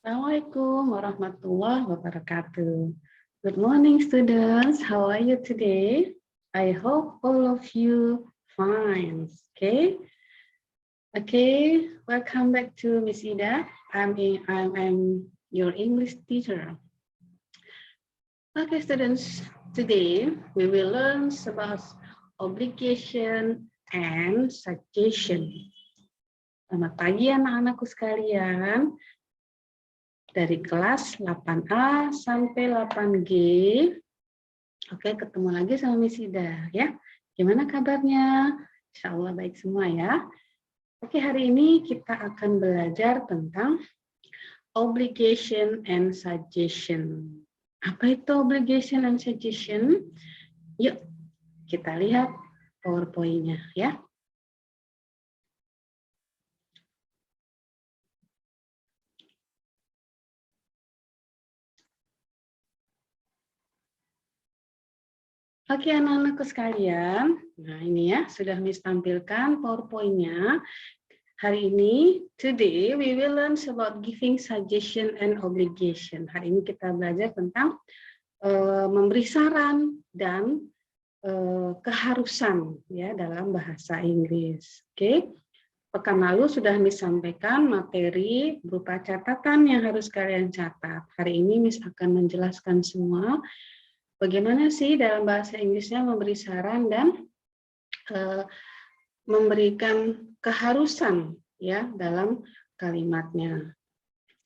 Assalamualaikum warahmatullahi wabarakatuh. Good morning, students. How are you today? I hope all of you fine. Okay. Welcome back to Miss Ida. I'm your English teacher. Okay, students. Today we will learn about obligation and suggestion. Selamat pagi anak-anakku sekalian. Dari kelas 8A sampai 8G. Oke, ketemu lagi sama Miss Ida ya. Gimana kabarnya? Insya Allah baik semua ya. Oke, hari ini kita akan belajar tentang obligation and suggestion. Apa itu obligation and suggestion? Yuk, kita lihat PowerPoint-nya ya. Oke, anak-anakku sekalian. Nah, ini ya, sudah Miss tampilkan PowerPoint-nya. Hari ini, today we will learn about giving suggestion and obligation. Hari ini kita belajar tentang memberi saran dan keharusan ya dalam bahasa Inggris. Oke. Pekan lalu sudah Miss sampaikan materi berupa catatan yang harus kalian catat. Hari ini Miss akan menjelaskan semua bagaimana sih dalam bahasa Inggrisnya memberi saran dan memberikan keharusan ya dalam kalimatnya.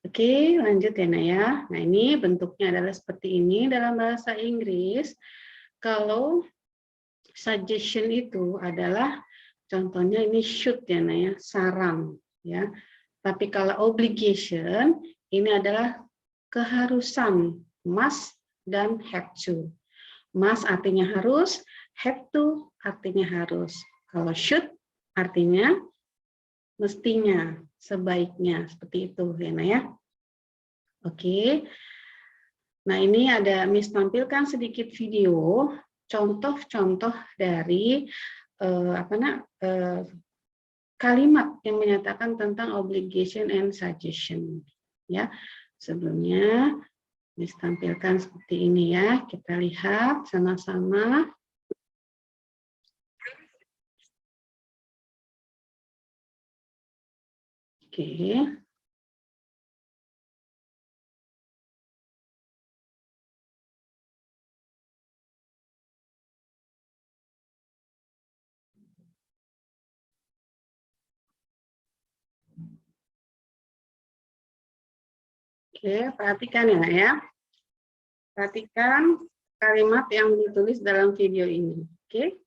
Oke, lanjut ya Naya. Nah, ini bentuknya adalah seperti ini dalam bahasa Inggris. Kalau suggestion itu adalah contohnya ini should ya Naya, saran ya. Tapi kalau obligation ini adalah keharusan, must dan have to. Must artinya harus, have to artinya harus. Kalau should artinya mestinya, sebaiknya, seperti itu ya Naya. Oke. Nah, ini ada Miss tampilkan sedikit video contoh-contoh dari kalimat yang menyatakan tentang obligation and suggestion ya. Sebelumnya Miss tampilkan seperti ini ya. Kita lihat sama-sama. Oke. Oke, perhatikan ya. Perhatikan kalimat yang ditulis dalam video ini. Oke.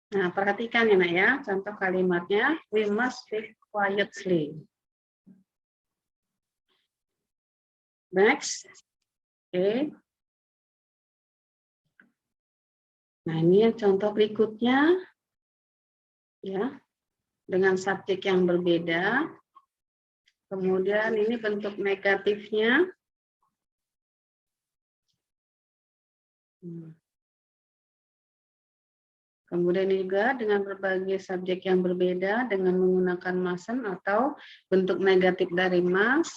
Nah, perhatikan ya, Nak ya. Contoh kalimatnya, we must speak quietly. Next. Oke. Nah, ini contoh berikutnya. Ya. Dengan subjek yang berbeda. Kemudian ini bentuk negatifnya. Kemudian juga dengan berbagai subjek yang berbeda dengan menggunakan mustn't atau bentuk negatif dari must.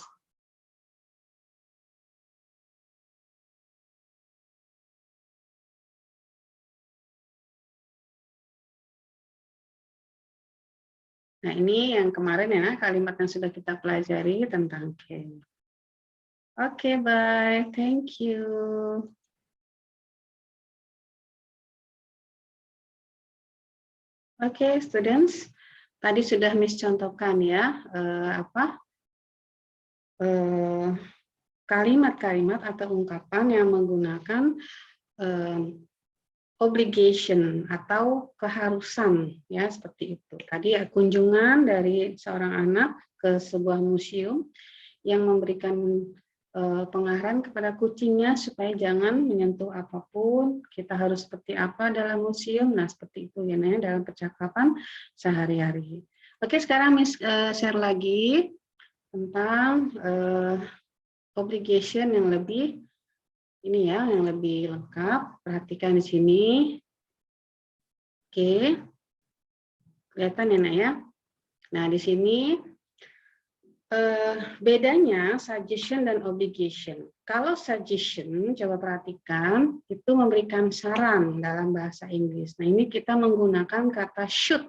Nah, ini yang kemarin ya, kalimat yang sudah kita pelajari tentang can. Oke, bye. Thank you. Oke, students. Tadi sudah Miss contohkan ya, kalimat-kalimat atau ungkapan yang menggunakan obligation atau keharusan, ya seperti itu. Tadi ya, kunjungan dari seorang anak ke sebuah museum yang memberikan pengarahan kepada kucingnya supaya jangan menyentuh apapun, kita harus seperti apa dalam museum, nah seperti itu ya, dalam percakapan sehari-hari. Oke, sekarang Miss share lagi tentang obligation yang lebih ini ya, yang lebih lengkap. Perhatikan di sini. Oke, kelihatan ya, Nak ya. Nah, di sini bedanya suggestion dan obligation. Kalau suggestion, coba perhatikan, itu memberikan saran dalam bahasa Inggris. Nah, ini kita menggunakan kata should.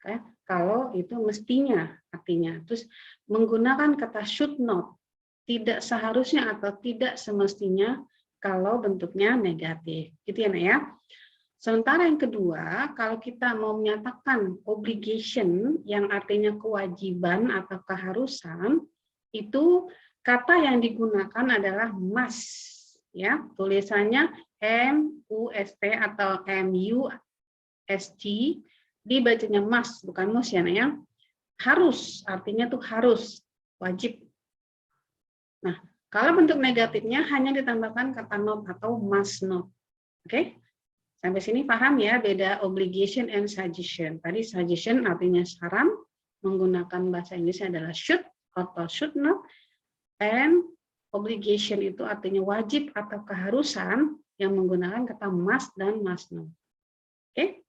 Ya, kalau itu mestinya artinya. Terus menggunakan kata should not. Tidak seharusnya atau tidak semestinya kalau bentuknya negatif. Gitu ya, Nak ya. Sementara yang kedua, kalau kita mau menyatakan obligation yang artinya kewajiban atau keharusan, itu kata yang digunakan adalah must, ya. Tulisannya M-U-S-T atau M-U-S-T, dibacanya must, bukan must ya, ya. Harus, artinya tuh harus, wajib. Nah, kalau bentuk negatifnya hanya ditambahkan kata not atau must not. Oke? Sampai sini paham ya beda obligation and suggestion. Tadi suggestion artinya saran, menggunakan bahasa Inggrisnya adalah should atau should not, and obligation itu artinya wajib atau keharusan yang menggunakan kata must dan must not. Oke,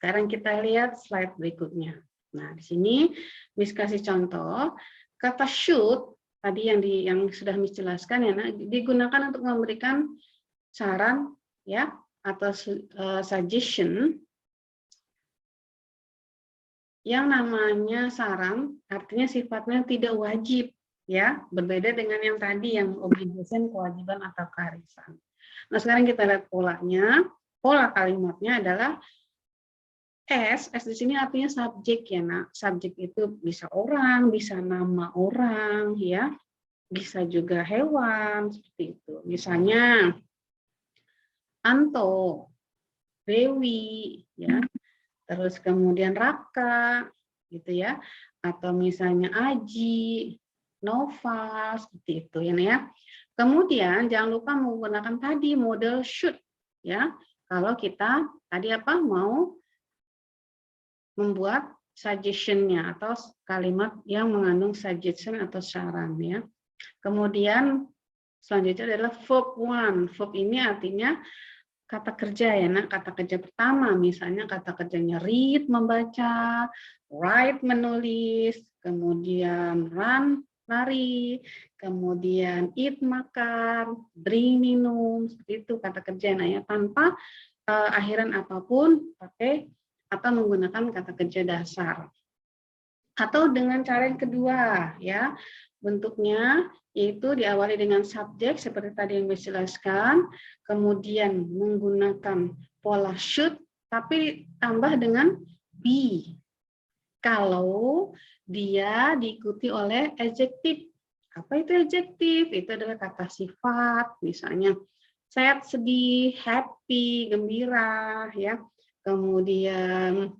sekarang kita lihat slide berikutnya. Nah, di sini Miss kasih contoh kata should tadi yang sudah Miss jelaskan ya, nah, digunakan untuk memberikan saran ya, atau suggestion. Yang namanya saran artinya sifatnya tidak wajib ya, berbeda dengan yang tadi yang obligation, kewajiban atau keharusan. Nah, sekarang kita lihat polanya. Pola kalimatnya adalah S di sini artinya subjek ya, Nak. Subjek itu bisa orang, bisa nama orang ya, bisa juga hewan seperti itu. Misalnya Anto, Dewi, ya, terus kemudian Raka, gitu ya, atau misalnya Aji, Nova, seperti itu ya. Kemudian jangan lupa menggunakan tadi model should, ya. Kalau kita tadi mau membuat suggestion-nya atau kalimat yang mengandung suggestion atau saran ya. Kemudian selanjutnya adalah verb one. Verb ini artinya kata kerja ya, Nak. Kata kerja pertama misalnya kata kerjanya read membaca, write menulis, kemudian run lari, kemudian eat makan, drink minum, seperti itu kata kerja, Nak ya, tanpa akhiran apapun pakai atau menggunakan kata kerja dasar. Atau dengan cara yang kedua ya, bentuknya yaitu diawali dengan subjek seperti tadi yang dijelaskan, kemudian menggunakan pola should tapi ditambah dengan be. Kalau dia diikuti oleh adjektif. Apa itu adjektif? Itu adalah kata sifat, misalnya sad, sedih, happy, gembira ya. Kemudian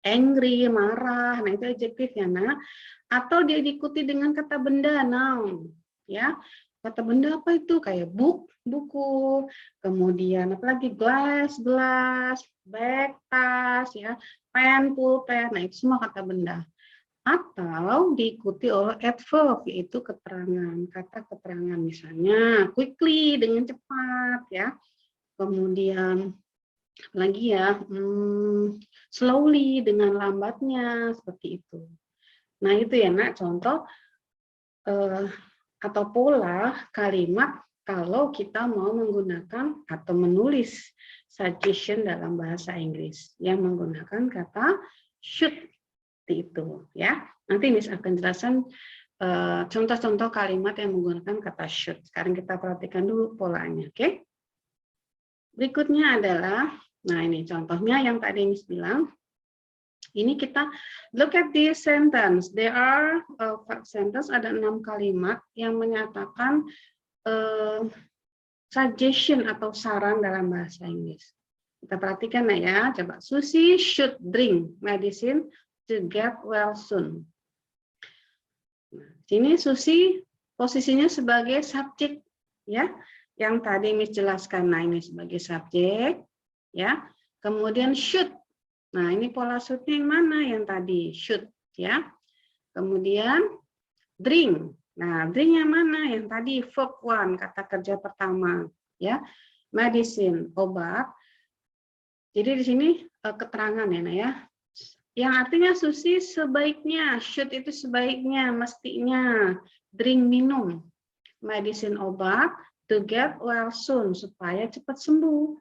angry, marah, nah itu adjektif ya, Nak. Atau dia diikuti dengan kata benda, noun, ya. Kata benda apa itu? Kayak book, buku, kemudian apalagi glass, gelas, bag, tas, ya, pen, pulpen, nah itu semua kata benda. Atau diikuti oleh adverb, yaitu keterangan, kata keterangan, misalnya quickly, dengan cepat, ya. Kemudian lagi ya, slowly, dengan lambatnya, seperti itu. Nah itu ya, Nak, contoh atau pola kalimat kalau kita mau menggunakan atau menulis suggestion dalam bahasa Inggris yang menggunakan kata should Seperti itu ya. Nanti Miss akan jelaskan contoh-contoh kalimat yang menggunakan kata should. Sekarang kita perhatikan dulu polanya, oke? Berikutnya adalah, nah ini contohnya yang tadi Miss bilang. Ini kita look at this sentence. There are 5 sentence, ada 6 kalimat yang menyatakan suggestion atau saran dalam bahasa Inggris. Kita perhatikan ya, coba. Susie should drink medicine to get well soon. Nah, sini Susi posisinya sebagai subjek ya, yang tadi Miss jelaskan. Nah, ini sebagai subjek ya. Kemudian should. Nah, ini pola should-nya yang mana? Yang tadi should ya. Kemudian drink. Nah, drink yang mana? Yang tadi verb one, kata kerja pertama ya. Medicine, obat. Jadi di sini keterangan ya, Nah ya. Yang artinya Susi sebaiknya, should itu sebaiknya, mestinya, drink minum, medicine obat, to get well soon, supaya cepat sembuh.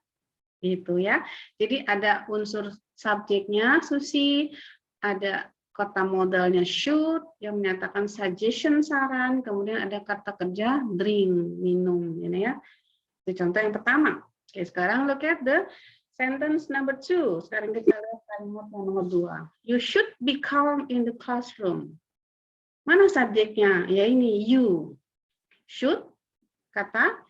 Gitu ya. Jadi ada unsur subjeknya Susi, ada kata modalnya should yang menyatakan suggestion saran, kemudian ada kata kerja drink minum ini ya. Itu contoh yang pertama. Oke, sekarang look at the sentence number 2. Sekarang kita lihat kalimat yang nomor 2. You should be calm in the classroom. Mana subjeknya? Ya ini you. Should kata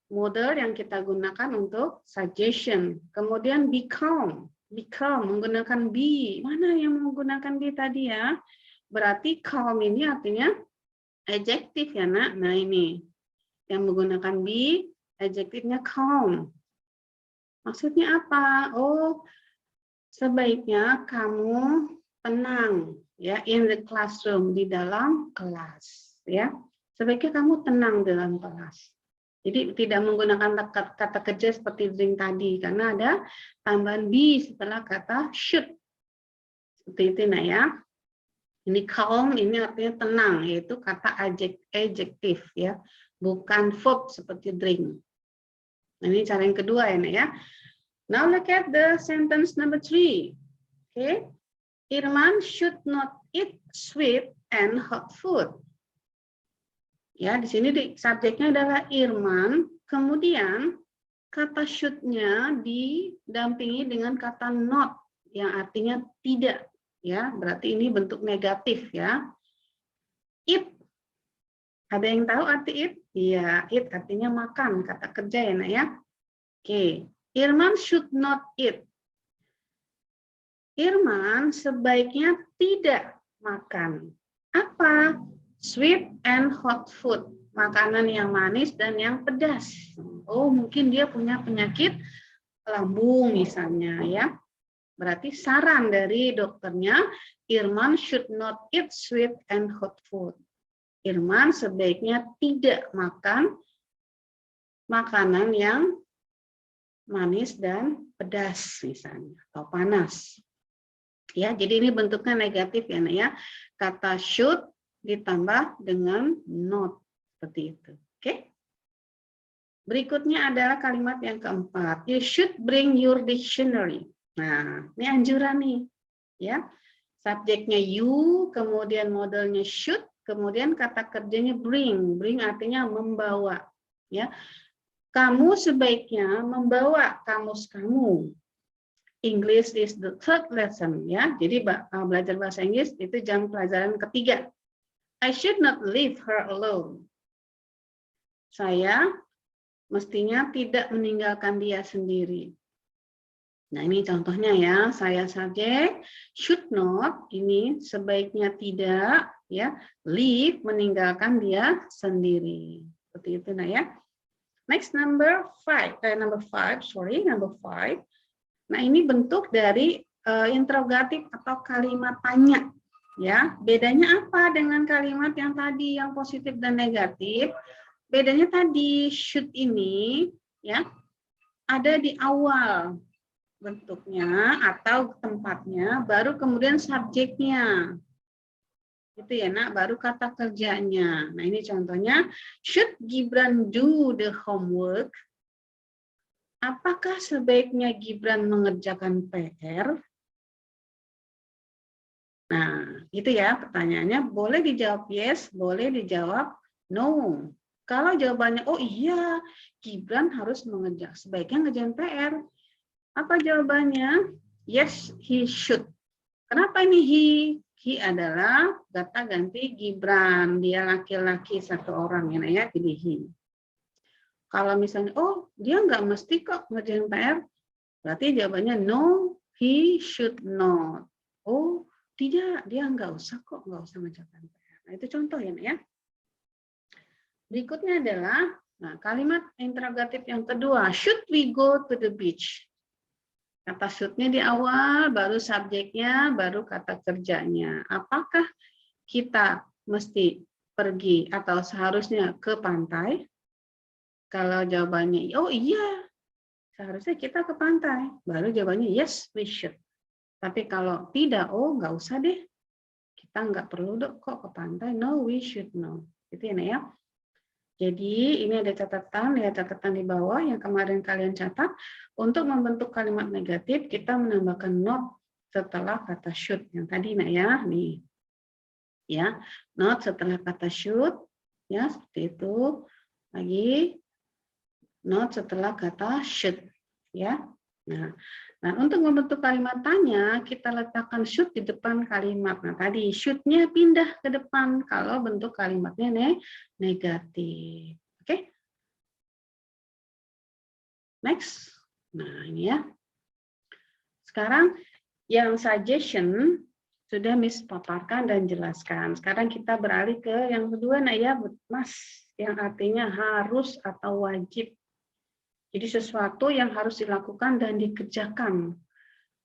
model yang kita gunakan untuk suggestion. Kemudian be calm. Be calm menggunakan be. Mana yang menggunakan be tadi ya? Berarti calm ini artinya adjektif ya, Nak. Nah, ini yang menggunakan be, adjektifnya calm. Maksudnya apa? Oh, sebaiknya kamu tenang ya in the classroom, di dalam kelas ya. Sebaiknya kamu tenang dalam kelas. Jadi tidak menggunakan kata kerja seperti drink tadi karena ada tambahan be setelah kata should. Seperti itu nah ya. Ini calm ini artinya tenang, yaitu kata adjektif ya, bukan verb seperti drink. Nah, ini cara yang kedua ya, Nak ya. Now look at the sentence number 3. Okay. Irman should not eat sweet and hot food. Ya, di sini subjeknya adalah Irman, kemudian kata should-nya didampingi dengan kata not yang artinya tidak ya, berarti ini bentuk negatif ya. Eat. Ada yang tahu arti eat? Iya, eat artinya makan, kata kerja ya, Nak ya. Oke, Irman should not eat. Irman sebaiknya tidak makan. Apa? Sweet and hot food. Makanan yang manis dan yang pedas. Oh, mungkin dia punya penyakit lambung misalnya ya. Berarti saran dari dokternya, Irman should not eat sweet and hot food. Irman sebaiknya tidak makan makanan yang manis dan pedas misalnya atau panas. Ya, jadi ini bentuknya negatif ya, Nak ya. Kata should ditambah dengan not seperti itu. Oke. Berikutnya adalah kalimat yang keempat. You should bring your dictionary. Nah, ini anjuran nih, ya. Subjeknya you, kemudian modelnya should, kemudian kata kerjanya bring. Bring artinya membawa, ya. Kamu sebaiknya membawa kamus kamu. English is the third lesson, ya. Jadi belajar bahasa Inggris itu jam pelajaran ketiga. I should not leave her alone. Saya mestinya tidak meninggalkan dia sendiri. Nah, ini contohnya ya. Saya subjek, should not, ini sebaiknya tidak, ya. Leave, meninggalkan dia sendiri. Seperti itu, nah ya. Next, number 5. Number 5. Nah, ini bentuk dari interrogatif atau kalimat tanya. Ya, bedanya apa dengan kalimat yang tadi yang positif dan negatif? Bedanya tadi should ini ya ada di awal bentuknya atau tempatnya, baru kemudian subjeknya. Itu ya, Nak, baru kata kerjanya. Nah, ini contohnya, should Gibran do the homework? Apakah sebaiknya Gibran mengerjakan PR? Nah, gitu ya pertanyaannya. Boleh dijawab yes, boleh dijawab no. Kalau jawabannya, oh iya, Gibran harus sebaiknya ngerjain PR. Apa jawabannya? Yes, he should. Kenapa ini he? He adalah kata ganti Gibran. Dia laki-laki satu orang ya, jadi he. Kalau misalnya, oh dia nggak mesti kok ngerjain PR, berarti jawabannya no, he should not. Oh tidak, dia nggak usah kok, nggak usah ngerjain PR. Nah itu contoh ya. Berikutnya adalah kalimat interrogatif yang kedua, should we go to the beach? Kata should-nya di awal, baru subjeknya, baru kata kerjanya. Apakah kita mesti pergi atau seharusnya ke pantai? Kalau jawabannya, oh iya, seharusnya kita ke pantai. Baru jawabannya, yes, we should. Tapi kalau tidak, oh nggak usah deh. Kita nggak perlu kok ke pantai. No, we should know. Itu ya. Jadi ini ada catatan, catatan di bawah yang kemarin kalian catat. Untuk membentuk kalimat negatif, kita menambahkan not setelah kata should. Yang tadi ya, nih. Ya, not setelah kata should. Ya, seperti itu. Lagi, not setelah kata should. Ya. Nah, untuk membentuk kalimat tanya, kita letakkan should di depan kalimat. Nah, tadi should-nya pindah ke depan kalau bentuk kalimatnya negatif. Oke? Next. Nah, ini ya. Sekarang yang suggestion sudah Miss paparkan dan jelaskan. Sekarang kita beralih ke yang kedua, ya, must, yang artinya harus atau wajib. Jadi sesuatu yang harus dilakukan dan dikerjakan.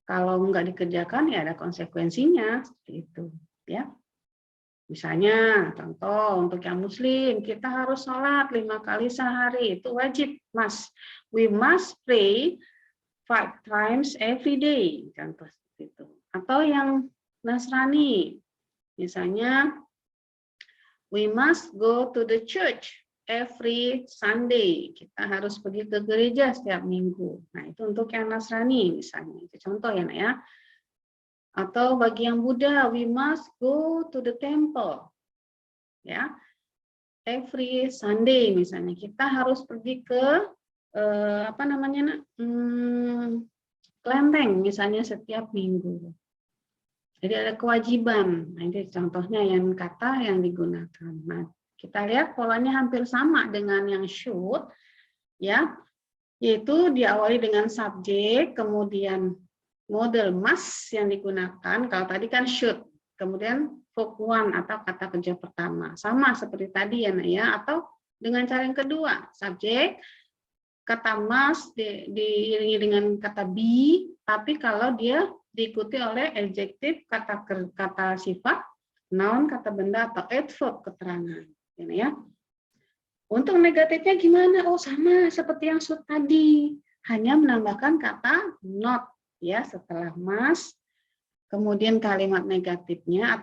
Kalau nggak dikerjakan ya ada konsekuensinya seperti itu, ya. Misalnya contoh untuk yang Muslim kita harus sholat 5 kali sehari, itu wajib, must. We must pray 5 times every day, contoh seperti itu. Atau yang Nasrani, misalnya we must go to the church every Sunday. Kita harus pergi ke gereja setiap minggu. Nah, itu untuk yang Nasrani misalnya. Itu contoh ya. Atau bagi yang Buddha, we must go to the temple. Ya. Every Sunday misalnya. Kita harus pergi ke kelenteng misalnya setiap minggu. Jadi ada kewajiban. Nah, ini contohnya yang kata yang digunakan. Nah, kita lihat polanya hampir sama dengan yang should, ya, yaitu diawali dengan subjek, kemudian model must yang digunakan. Kalau tadi kan should, kemudian verb one atau kata kerja pertama, sama seperti tadi ya, atau dengan cara yang kedua, subjek, kata must diiringi dengan kata be, tapi kalau dia diikuti oleh adjektif, kata sifat, noun, kata benda, atau adverb keterangan. Ya. Untuk negatifnya gimana? Oh sama seperti yang should tadi, hanya menambahkan kata not ya setelah must. Kemudian kalimat negatifnya,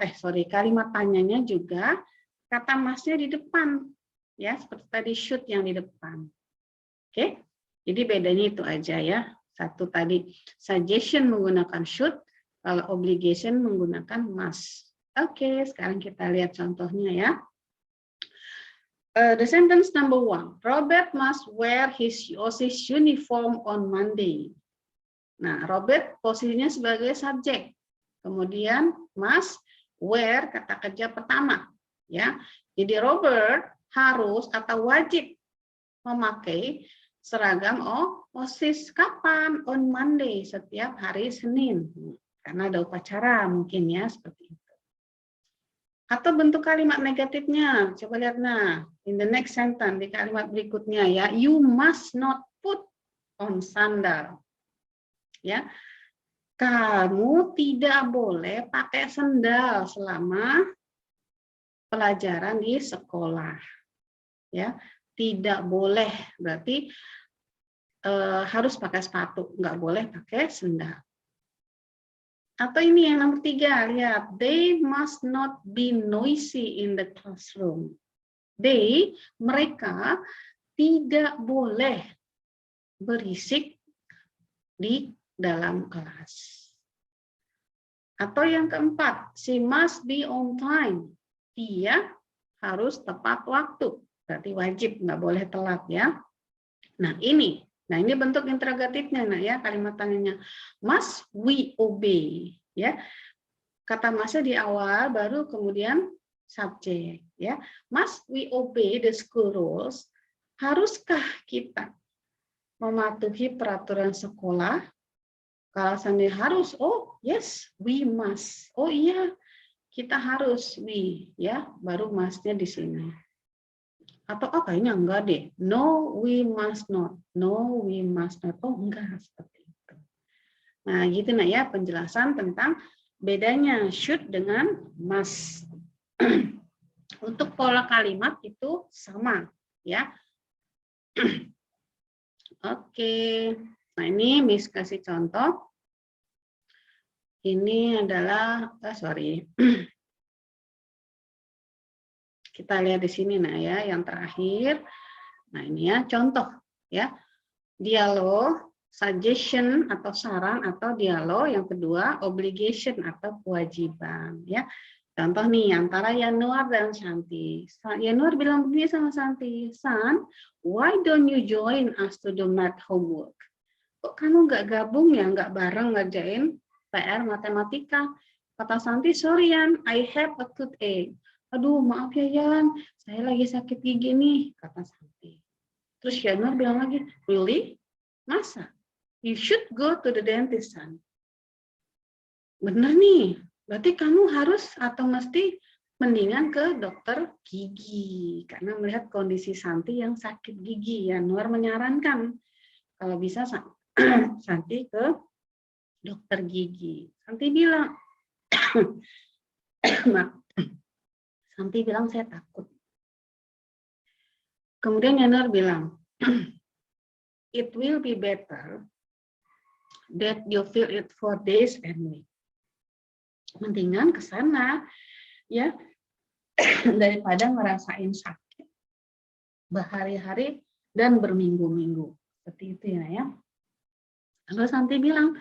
kalimat tanyanya juga kata must-nya di depan, ya seperti tadi should yang di depan. Oke, jadi bedanya itu aja ya. Satu tadi suggestion menggunakan should, kalau obligation menggunakan must. Oke, sekarang kita lihat contohnya ya. The sentence number 1. Robert must wear his OSIS uniform on Monday. Nah, Robert posisinya sebagai subjek. Kemudian must wear kata kerja pertama, ya. Jadi Robert harus atau wajib memakai seragam OSIS kapan? On Monday, setiap hari Senin. Karena ada upacara mungkin ya seperti itu. Atau bentuk kalimat negatifnya, coba lihat in the next sentence, di kalimat berikutnya ya, you must not put on sandal. Ya. Kamu tidak boleh pakai sandal selama pelajaran di sekolah. Ya, tidak boleh berarti harus pakai sepatu, nggak boleh pakai sandal. Atau ini yang nomor 3, lihat. They must not be noisy in the classroom. Mereka tidak boleh berisik di dalam kelas. Atau yang keempat, she must be on time. Dia harus tepat waktu. Berarti wajib, nggak boleh telat ya. Nah ini bentuk interrogatifnya, nah ya, kalimat tanyanya. Must we obey? Ya, kata must di awal, baru kemudian subjek. Ya, must we obey the school rules? Haruskah kita mematuhi peraturan sekolah? Kalau seandainya harus, oh yes, we must. Oh iya, kita harus, we, ya, baru must-nya di sini. Atau oh kayaknya enggak deh, no, we must not. No, we must not. Oh enggak, seperti itu. Nah gitu nah ya, penjelasan tentang bedanya should dengan must. Untuk pola kalimat itu sama, ya. Oke. Nah, ini Miss kasih contoh. Ini adalah, kita lihat di sini, nah ya, yang terakhir. Nah, ini ya, contoh, ya. Dialog, suggestion atau saran, atau dialog. Yang kedua, obligation atau kewajiban, ya. Contoh nih, antara Yanuar dan Santi. Yanuar bilang begini sama Santi, San, why don't you join us to do math homework? Kok kamu nggak gabung ya, nggak bareng ngerjain PR matematika? Kata Santi, sorry Yan, I have a toothache. Aduh, maaf ya Yan, saya lagi sakit gigi nih, kata Santi. Terus Yanuar bilang lagi, really? Masa? You should go to the dentist, San. Bener nih, berarti kamu harus atau mesti mendingan ke dokter gigi. Karena melihat kondisi Santi yang sakit gigi, Yanuar menyarankan kalau bisa Santi ke dokter gigi. Santi bilang, Santi bilang saya takut. Kemudian Yanuar bilang, it will be better that you feel it for days and weeks. Mendingan ke sana ya daripada ngerasain sakit berhari-hari dan berminggu-minggu. Seperti itu ya. Lalu Santi bilang,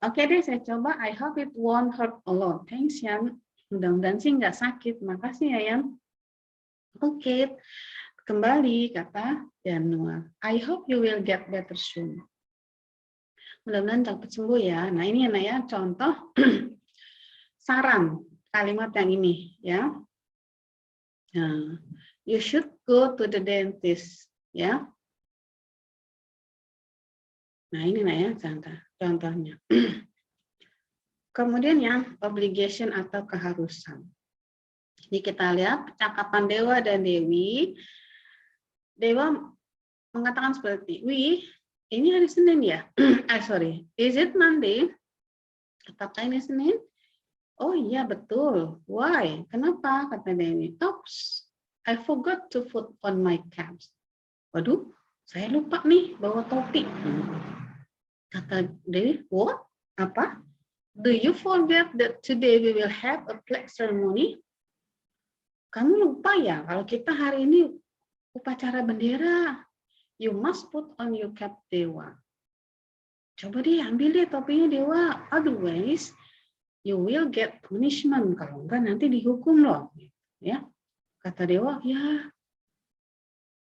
oke deh saya coba, I hope it won't hurt a lot. Thanks Yan. Mudah-mudahan sih nggak sakit. Makasih ya Yan. Oke. Kembali kata Yanuar, I hope you will get better soon. Mudah-mudahan cepat sembuh ya. Nah ini ya contoh saran kalimat yang ini ya. Nah, you should go to the dentist ya. Nah ini ya contohnya. Kemudian yang obligation atau keharusan. Jadi kita lihat percakapan Dewa dan Dewi. Dewa mengatakan seperti, ini hari Senin ya? Sorry, is it Monday? Apakah ini Senin? Oh iya betul. Why? Kenapa? Kata Dewi. Oops, I forgot to put on my caps. Waduh, saya lupa nih bawa topi. Kata Dewi, what? Apa? Do you forget that today we will have a flag ceremony? Kamu lupa ya kalau kita hari ini upacara bendera? You must put on your cap, Dewa. Coba deh ambil deh topinya Dewa. Otherwise, you will get punishment. Kalau enggak nanti dihukum loh. Ya, kata Dewa. Ya,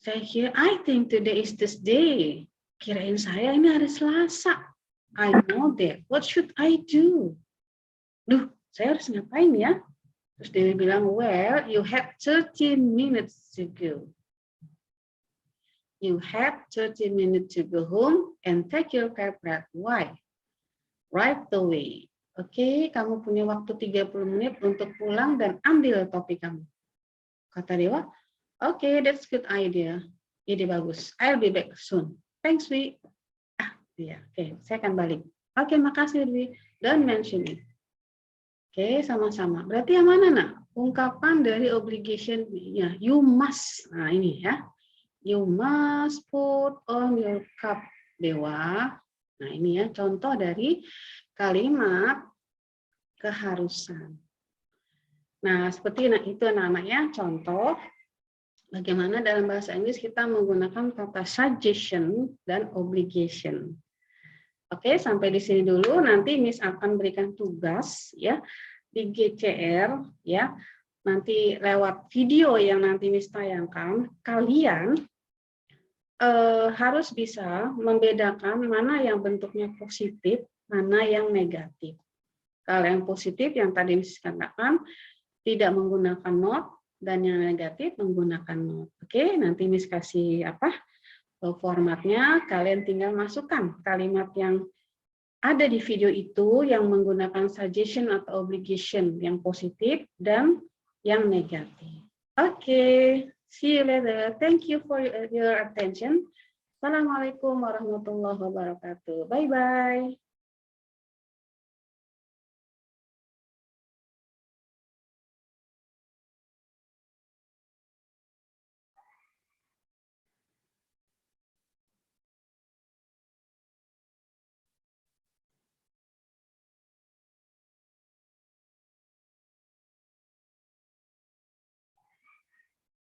saya kira. I think today is this day. Kirain saya ini hari Selasa. I know that. What should I do? Duh, saya harus ngapain ya? Terus Dewi bilang, well, you have 13 minutes to go. You have 30 minutes to go home and take your car back. Why? Right away. Oke, kamu punya waktu 30 menit untuk pulang dan ambil topi kamu. Kata Dewa, oke, that's good idea. Ide bagus. I'll be back soon. Thanks, Wi. Iya, oke, saya akan balik. Oke, makasih, Wi. Don't mention it. Oke, sama-sama. Berarti yang mana, nak? Ungkapan dari obligation, ya, you must. Nah, ini ya. You must put on your cap, Dewa. Nah, ini ya contoh dari kalimat keharusan. Nah, seperti itu namanya contoh bagaimana dalam bahasa Inggris kita menggunakan kata suggestion dan obligation. Oke, sampai di sini dulu. Nanti Miss akan berikan tugas ya di GCR ya. Nanti lewat video yang nanti Miss tayangkan, kalian harus bisa membedakan mana yang bentuknya positif, mana yang negatif. Kalau yang positif yang tadi Miss katakan tidak menggunakan not, dan yang negatif menggunakan not. Oke, nanti Miss kasih formatnya, kalian tinggal masukkan kalimat yang ada di video itu yang menggunakan suggestion atau obligation yang positif dan yang negatif. Oke, see you later. Thank you for your attention. Assalamualaikum warahmatullahi wabarakatuh. Bye-bye.